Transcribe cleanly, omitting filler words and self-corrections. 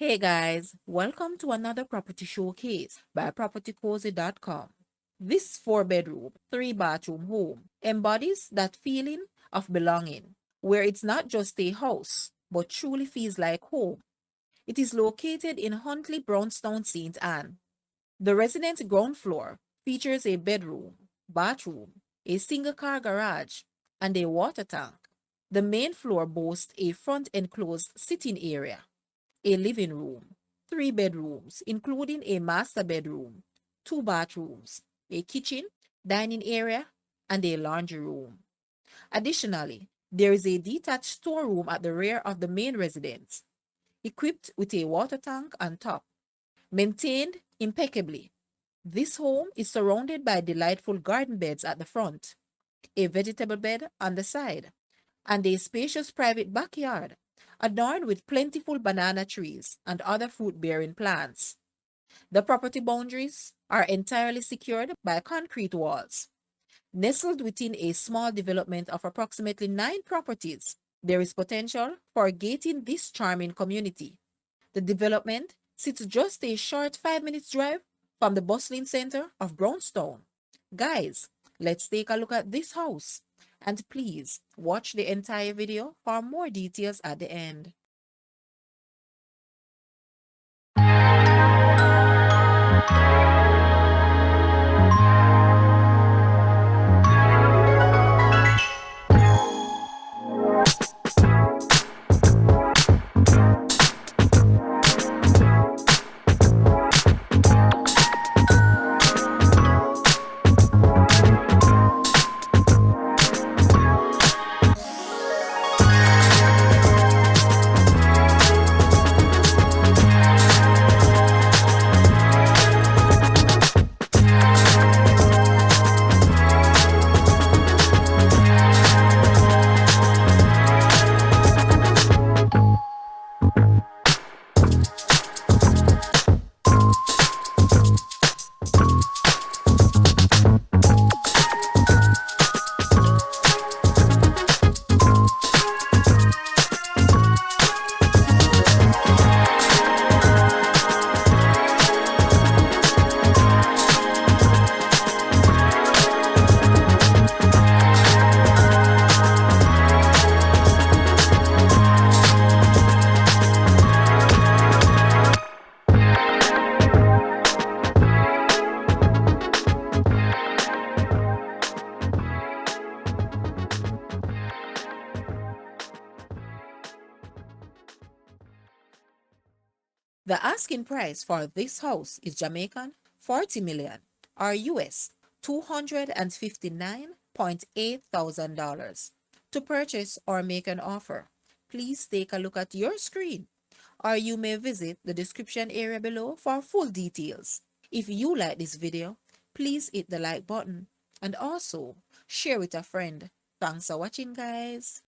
Hey guys, welcome to another property showcase by propertycozy.com. This 4 bedroom, 3 bathroom home embodies that feeling of belonging, where it's not just a house, but truly feels like home. It is located in Huntley, Brownstown, St. Anne. The residence ground floor features a bedroom, bathroom, a single car garage, and a water tank. The main floor boasts a front enclosed sitting area, a living room, 3 bedrooms, including a master bedroom, 2 bathrooms, a kitchen, dining area, and a laundry room. Additionally, there is a detached storeroom at the rear of the main residence, equipped with a water tank on top. Maintained impeccably, this home is surrounded by delightful garden beds at the front, a vegetable bed on the side, and a spacious private backyard adorned with plentiful banana trees and other fruit-bearing plants. The property boundaries are entirely secured by concrete walls. Nestled within a small development of approximately 9 properties, there is potential for gating this charming community. The development sits just a short 5 minutes drive from the bustling center of Brownstone. Guys, let's take a look at this house. And please watch the entire video for more details at the end. The asking price for this house is Jamaican 40 million or US $259,800. To purchase or make an offer, please take a look at your screen, or you may visit the description area below for full details. If you like this video, please hit the like button and also share with a friend. Thanks for watching, guys.